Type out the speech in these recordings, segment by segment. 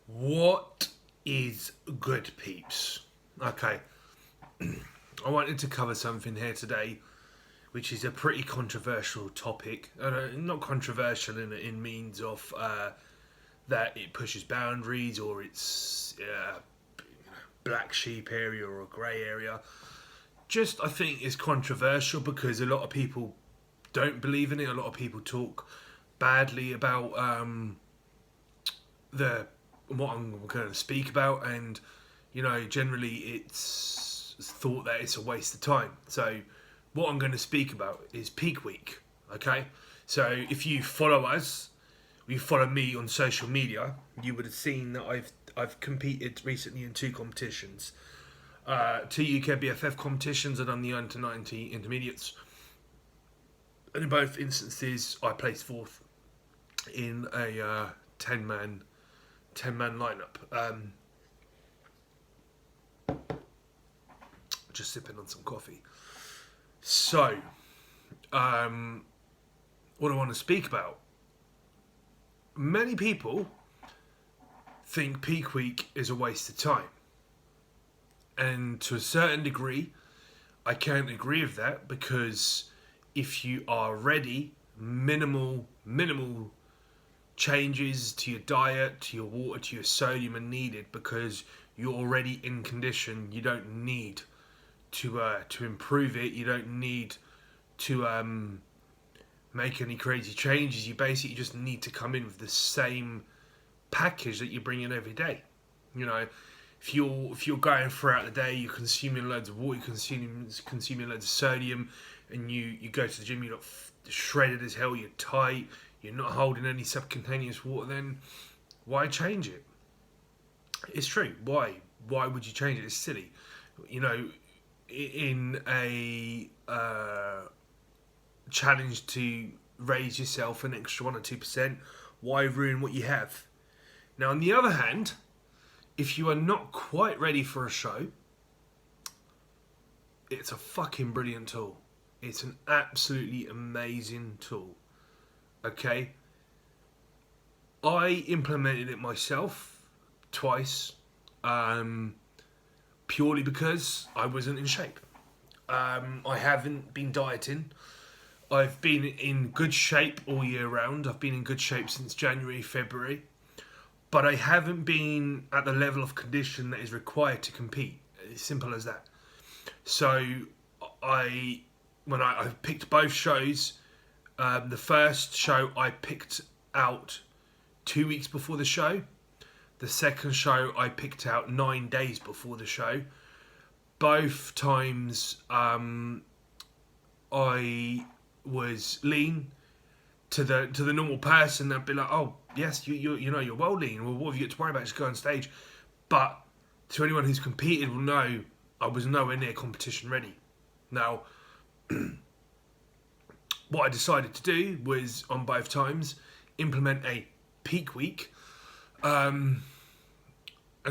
What is good, peeps? Okay, I wanted to cover something here today, which is a pretty controversial topic. Not controversial in means of that it pushes boundaries or it's black sheep area or a grey area. Just I think it's controversial because a lot of people don't believe in it. A lot of people talk badly about the what I'm going to speak about, and generally it's thought that it's a waste of time. So, what I'm going to speak about is Peak Week. Okay, so if you follow us, you follow me on social media, you would have seen that I've competed recently in two competitions, two UK BFF competitions, and I'm the under 90 intermediates. And in both instances, I placed fourth in a 10-man lineup. Just sipping on some coffee. So, what I want to speak about. Many people think Peak Week is a waste of time. And to a certain degree, I can't agree with that because if you are ready, minimal changes to your diet, to your water, to your sodium are needed because you're already in condition. You don't need to improve it. You don't need to make any crazy changes. You basically just need to come in with the same package that you bring in every day. If you're going throughout the day, you're consuming loads of water, you're consuming loads of sodium, and you go to the gym, you're not shredded as hell, you're tight, you're not holding any subcutaneous water, then why change it? It's true. Why? Why would you change it? It's silly. In a challenge to raise yourself an extra 1 or 2%, why ruin what you have? Now, on the other hand, if you are not quite ready for a show, it's a fucking brilliant tool. It's an absolutely amazing tool. Okay? I implemented it myself twice, purely because I wasn't in shape. I haven't been dieting. I've been in good shape all year round. I've been in good shape since January, February. But I haven't been at the level of condition that is required to compete. As simple as that. So when I picked both shows, the first show I picked out 2 weeks before the show. The second show I picked out 9 days before the show. Both times I was lean. To the normal person, they'd be like, "Oh, yes, you're well lean. Well, what have you got to worry about? Just go on stage." But to anyone who's competed will know I was nowhere near competition ready. Now, what I decided to do was on both times implement a peak week, and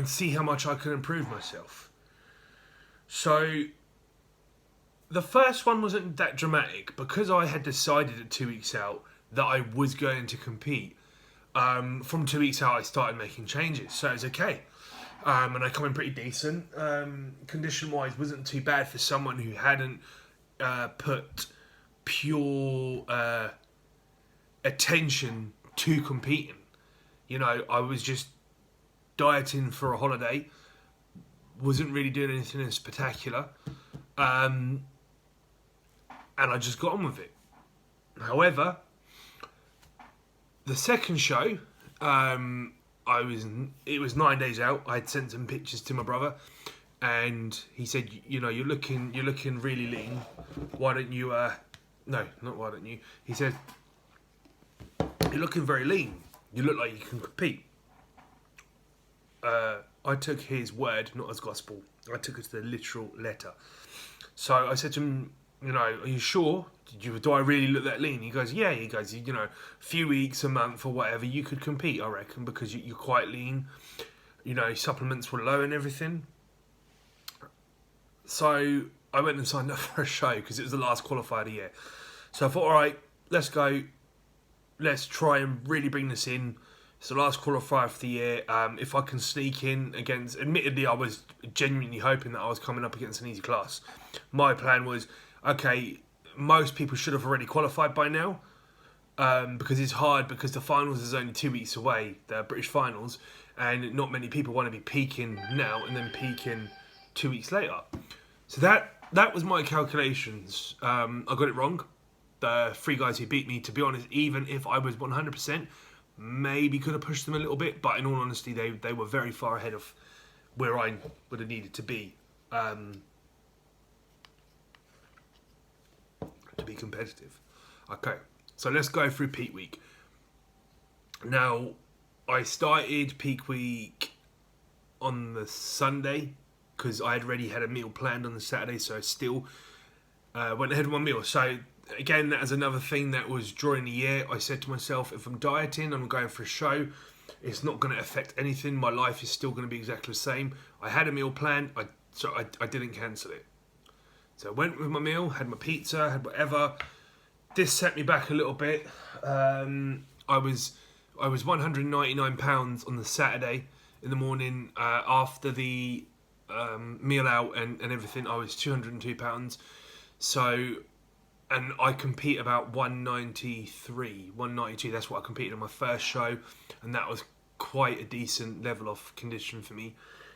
see how much I could improve myself. So the first one wasn't that dramatic because I had decided at 2 weeks out that I was going to compete. From 2 weeks out, I started making changes, so it was okay. And I come in pretty decent. Condition-wise, wasn't too bad for someone who hadn't put pure attention to competing. I was just dieting for a holiday. Wasn't really doing anything spectacular. And I just got on with it. However, the second show, it was 9 days out. I had sent some pictures to my brother, and he said, "You're looking really lean. Why don't you? No, not why don't you?" He said, "You're looking very lean. You look like you can compete." I took his word, not as gospel. I took it to the literal letter. So I said to him, "Are you sure? Do I really look that lean?" He goes, "Yeah." He goes, "A few weeks, a month, or whatever, you could compete, I reckon, because you're quite lean. Supplements were low and everything." So I went and signed up for a show because it was the last qualifier of the year. So I thought, all right, let's go. Let's try and really bring this in. It's the last qualifier for the year. If I can sneak in against, admittedly, I was genuinely hoping that I was coming up against an easy class. My plan was, okay, most people should have already qualified by now, because it's hard because the finals is only 2 weeks away, the British finals, and not many people want to be peaking now and then peaking 2 weeks later. So that was my calculations. I got it wrong. The three guys who beat me, to be honest, even if I was 100%, maybe could have pushed them a little bit, but in all honesty, they were very far ahead of where I would have needed to be competitive. Okay, so let's go through peak week. Now, I started peak week on the Sunday because I had already had a meal planned on the Saturday, so I still went ahead with my meal. So again, that is another thing that was during the year. I said to myself, if I'm dieting, I'm going for a show, it's not going to affect anything. My life is still going to be exactly the same. I had a meal planned, so I didn't cancel it. So I went with my meal, had my pizza, had whatever. This set me back a little bit. I was £199 on the Saturday in the morning. After the meal out and everything, I was £202. So, and I compete about 193, 192. That's what I competed on my first show, and that was quite a decent level of condition for me.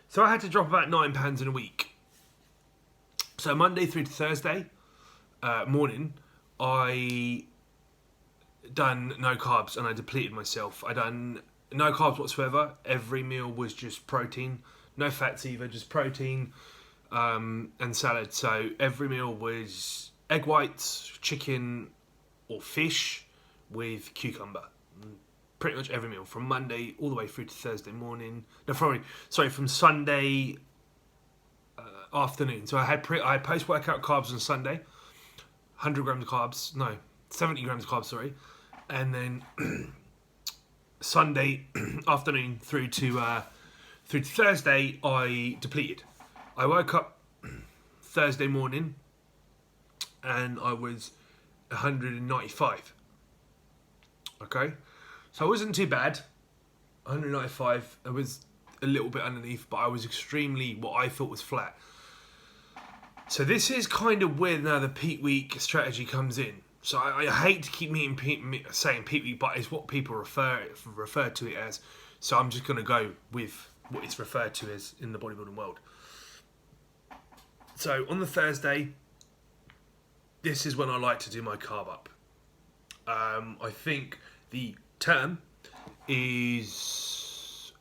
So I had to drop about £9 in a week. So Monday through to Thursday morning, I done no carbs and I depleted myself. I done no carbs whatsoever. Every meal was just protein, no fats either, just protein and salad. So every meal was egg whites, chicken or fish with cucumber. Pretty much every meal from Monday all the way through to Thursday morning. No, from Sunday afternoon. So I had post workout carbs on Sunday, 100 grams of carbs. No, 70 grams of carbs. Sorry, and then Sunday afternoon through to Thursday, I depleted. I woke up Thursday morning and I was 195. Okay, so it wasn't too bad. 195. It was a little bit underneath, but I was extremely what I thought was flat. So this is kind of where now the peak week strategy comes in. So I hate to keep saying peak week, but it's what people refer to it as. So I'm just going to go with what it's referred to as in the bodybuilding world. So on the Thursday, this is when I like to do my carb up. I think the term is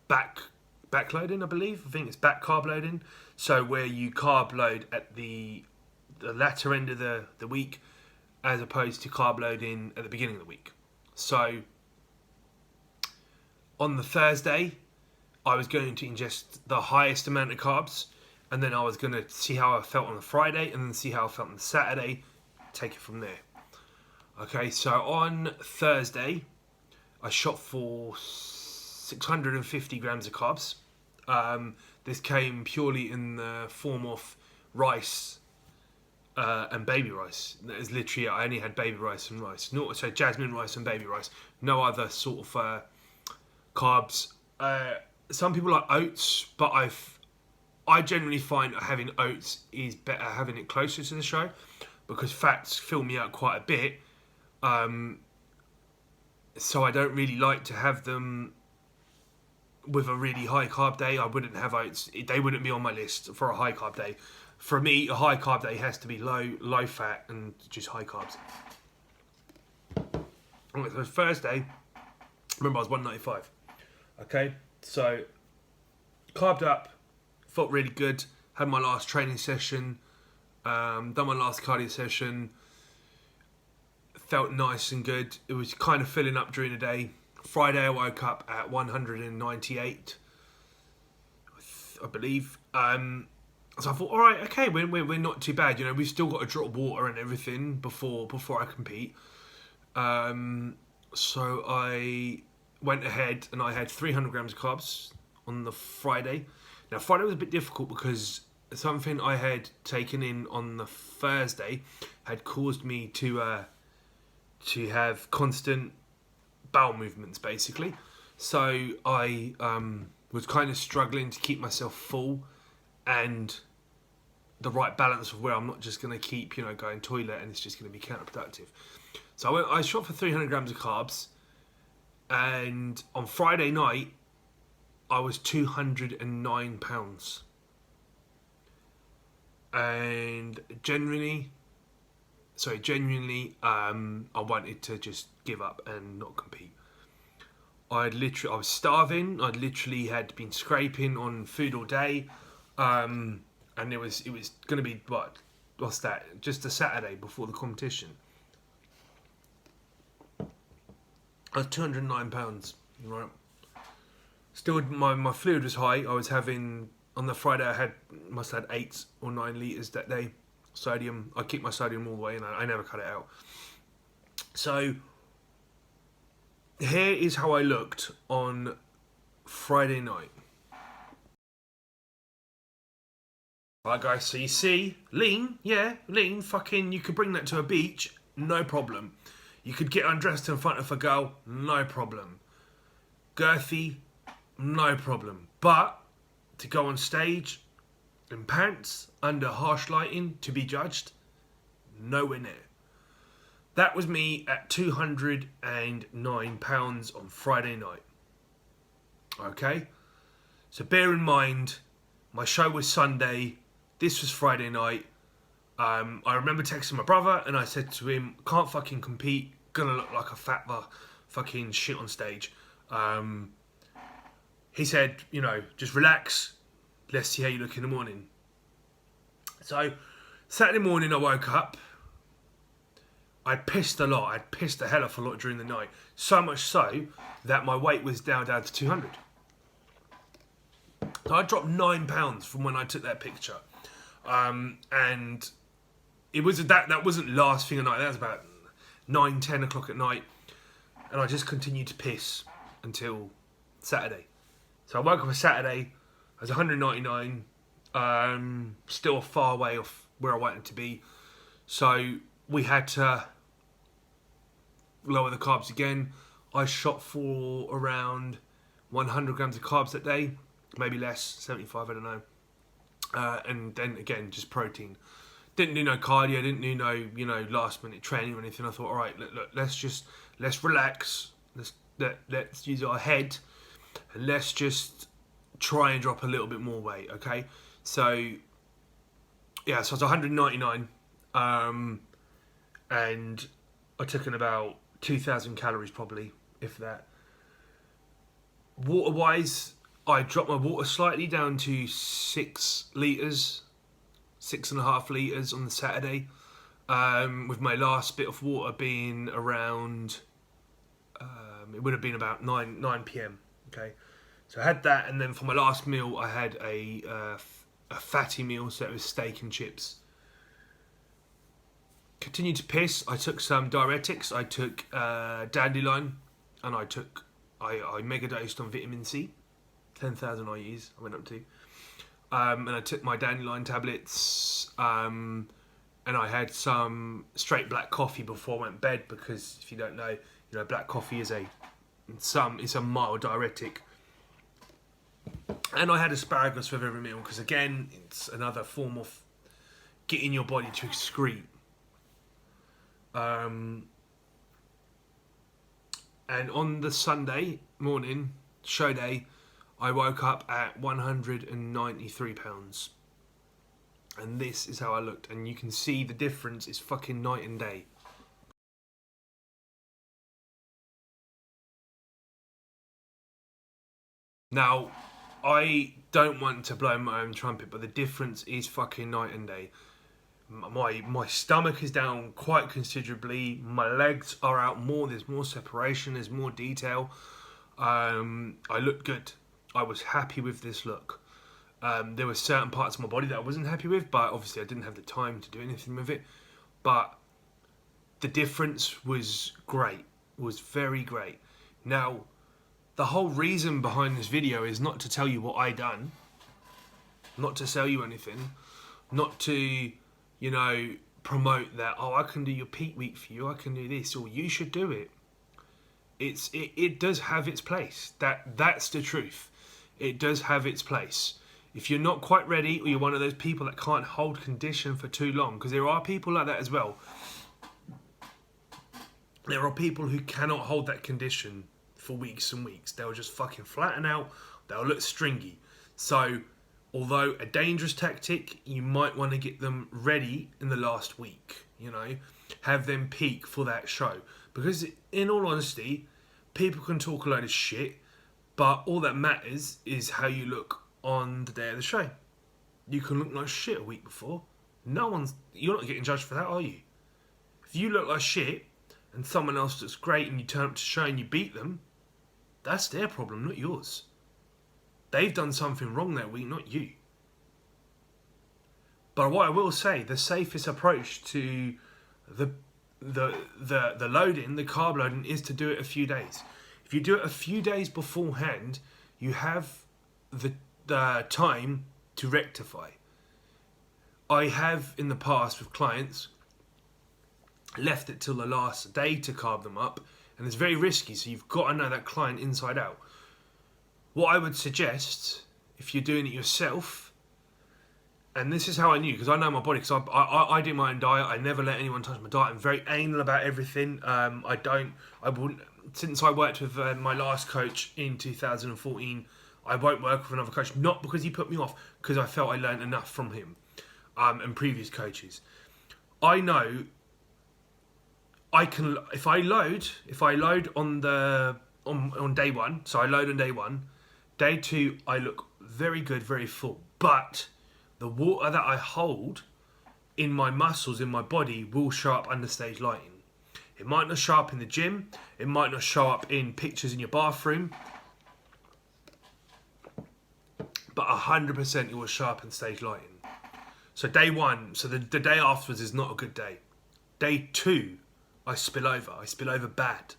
backloading, I believe. I think it's back carb loading. So where you carb load at the latter end of the week, as opposed to carb loading at the beginning of the week. So on the Thursday, I was going to ingest the highest amount of carbs, and then I was going to see how I felt on the Friday, and then see how I felt on the Saturday, take it from there. Okay, so on Thursday, I shot for 650 grams of carbs. This came purely in the form of rice and baby rice. That is literally it. I only had baby rice and rice. So jasmine rice and baby rice. No other sort of carbs. Some people like oats, but I generally find having oats is better having it closer to the show, because fats fill me out quite a bit. So I don't really like to have them with a really high carb day. I wouldn't have oats. They wouldn't be on my list for a high carb day. For me, a high carb day has to be low fat and just high carbs. Alright, so Thursday, remember I was 195. Okay, so carved up, felt really good. Had my last training session, done my last cardio session. Felt nice and good. It was kind of filling up during the day. Friday I woke up at 198, I believe. So I thought, all right, okay, we're not too bad. You know, we've still got to drop water and everything before I compete. So I went ahead and I had 300 grams of carbs on the Friday. Now Friday was a bit difficult because something I had taken in on the Thursday had caused me to have constant bowel movements basically. So I was kind of struggling to keep myself full and the right balance of where I'm not just going to keep, going toilet and it's just going to be counterproductive. So I shot for 300 grams of carbs, and on Friday night I was 209 pounds. And genuinely, I wanted to just give up and not compete. I was starving. I literally had been scraping on food all day, and it was going to be what's that? Just a Saturday before the competition. I was 209 pounds, right? Still, my fluid was high. I was having, on the Friday I must have had 8 or 9 litres that day. Sodium, I keep my sodium all the way and I never cut it out. So, here is how I looked on Friday night. Alright guys, so you see, lean, fucking, you could bring that to a beach, no problem. You could get undressed in front of a girl, no problem. Girthy, no problem. But to go on stage in pants under harsh lighting to be judged, nowhere near. That was me at 209 pounds on Friday night. Okay? So bear in mind, my show was Sunday, this was Friday night. I remember texting my brother and I said to him, can't fucking compete, gonna look like a fat fucking shit on stage. He said, just relax, let's see how you look in the morning. So, Saturday morning I woke up, I pissed a lot, I'd pissed a hell of a lot during the night. So much so, that my weight was down to 200. So I dropped 9 pounds from when I took that picture. And it was that wasn't last thing at night, that was about 9-10 o'clock at night. And I just continued to piss until Saturday. So I woke up on Saturday, I was 199, still far away off where I wanted to be. So we had to lower the carbs again. I shot for around 100 grams of carbs that day, maybe less, 75, I don't know. And then again, just protein. Didn't do no cardio, didn't do no, last minute training or anything. I thought, all right, look, let's relax. Let's use our head and let's just try and drop a little bit more weight, okay? So, yeah, so I was 199, and I took in about 2,000 calories probably, if that. Water-wise, I dropped my water slightly down to 6 litres, 6.5 litres on the Saturday, with my last bit of water being around, it would have been about 9 p.m, okay? So I had that, and then for my last meal, I had a fatty meal, so it was steak and chips. Continued to piss. I took some diuretics. I took Dandelion, and I mega dosed on vitamin C, 10,000 IUs. I went up to, and I took my Dandelion tablets, and I had some straight black coffee before I went to bed, because if you don't know, black coffee is it's a mild diuretic. And I had asparagus with every meal, because again, it's another form of getting your body to excrete. And on the Sunday morning, show day, I woke up at 193 pounds. And this is how I looked. And you can see the difference is fucking night and day. Now, I don't want to blow my own trumpet, but the difference is fucking night and day. My stomach is down quite considerably. My legs are out more. There's more separation. There's more detail. I look good. I was happy with this look. There were certain parts of my body that I wasn't happy with, but obviously I didn't have the time to do anything with it. But the difference was great. Was very great. Now, the whole reason behind this video is not to tell you what I done, not to sell you anything, not to, promote that, oh, I can do your peak week for you, I can do this, or you should do it. It does have its place. That's the truth. It does have its place. If you're not quite ready, or you're one of those people that can't hold condition for too long, because there are people like that as well. There are people who cannot hold that condition for weeks and weeks. They'll just fucking flatten out. They'll look stringy. So, although a dangerous tactic, you might want to get them ready in the last week. You know, have them peak for that show. Because in all honesty, people can talk a load of shit, but all that matters is how you look on the day of the show. You can look like shit a week before. You're not getting judged for that, are you? If you look like shit and someone else looks great and you turn up to show and you beat them, that's their problem, not yours. They've done something wrong that week, not you. But what I will say, the safest approach to the loading, the carb loading, is to do it a few days. If you do it a few days beforehand, you have the time to rectify. I have in the past with clients left it till the last day to carb them up, and it's very risky, so you've got to know that client inside out. What I would suggest, if you're doing it yourself, and this is how I knew, because I know my body, because I do my own diet. I never let anyone touch my diet. I'm very anal about everything. Since I worked with my last coach in 2014, I won't work with another coach, not because he put me off, because I felt I learned enough from him and previous coaches. I know I can, if I load on day one, so I load on day one, day two I look very good, very full, but the water that I hold in my muscles, in my body, will show up under stage lighting. It might not show up in the gym, it might not show up in pictures in your bathroom, but 100% it will show up in stage lighting. So day one, so the day afterwards is not a good day. Day two, I spill over. I spill over bad.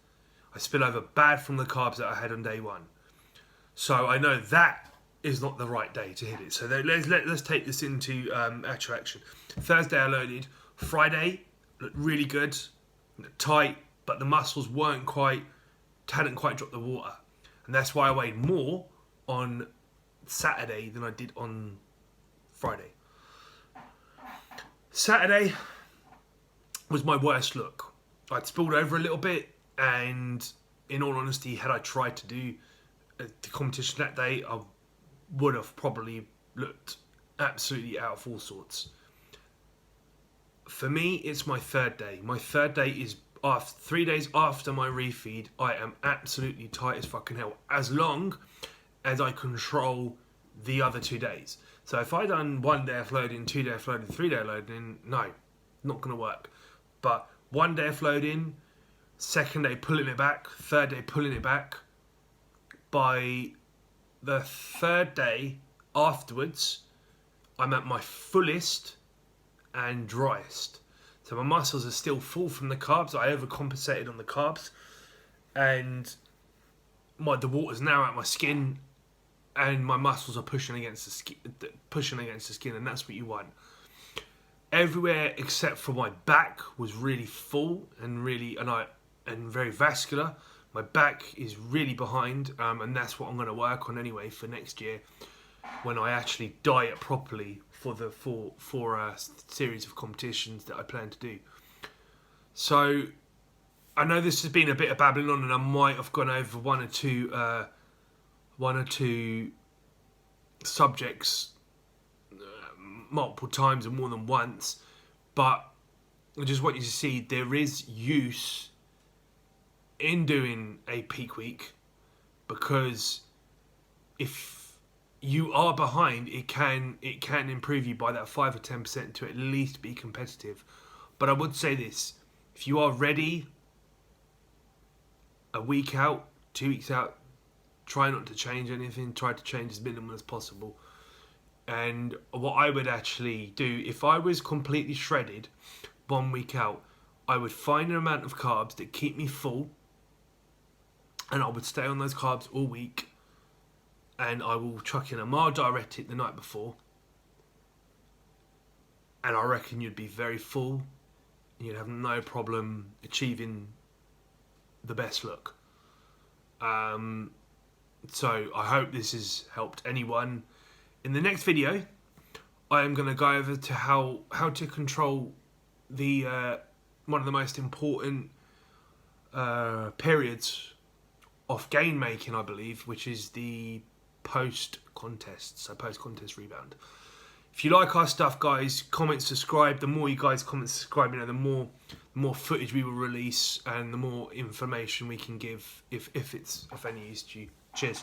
I spill over bad from the carbs that I had on day one. So I know that is not the right day to hit it. So let's take this into actual action. Thursday I loaded. Friday looked really good, tight, but the muscles hadn't quite dropped the water, and that's why I weighed more on Saturday than I did on Friday. Saturday was my worst look. I'd spilled over a little bit, and in all honesty, had I tried to do the competition that day, I would have probably looked absolutely out of all sorts. For me, it's my third day. My third day is 3 days after my refeed. I am absolutely tight as fucking hell, as long as I control the other 2 days. So if I done 1 day of loading, 2 day of loading, 3 day of loading, no, not going to work. But 1 day of loading, second day pulling it back, third day pulling it back. By the third day afterwards, I'm at my fullest and driest. So my muscles are still full from the carbs. I overcompensated on the carbs, and the water's now at my skin, and my muscles are pushing against the skin, and that's what you want. Everywhere except for my back was really full and very vascular. My back is really behind, and that's what I'm going to work on anyway for next year, when I actually diet properly for a series of competitions that I plan to do. So I know this has been a bit of babbling on, and I might have gone over one or two subjects multiple times and more than once, but I just want you to see there is use in doing a peak week, because if you are behind, it can improve you by that 5 or 10% to at least be competitive. But I would say this: if you are ready, a week out, 2 weeks out, try not to change anything. Try to change as minimal as possible. And what I would actually do, if I was completely shredded 1 week out, I would find an amount of carbs that keep me full, and I would stay on those carbs all week, and I will chuck in a mild diuretic the night before, and I reckon you'd be very full, and you'd have no problem achieving the best look. So I hope this has helped anyone. In the next video, I am going to go over to how to control the one of the most important periods of game making, I believe, which is the post-contest, so post-contest rebound. If you like our stuff, guys, comment, subscribe. The more you guys comment, subscribe, the more footage we will release and the more information we can give if it's of any use to you. Cheers.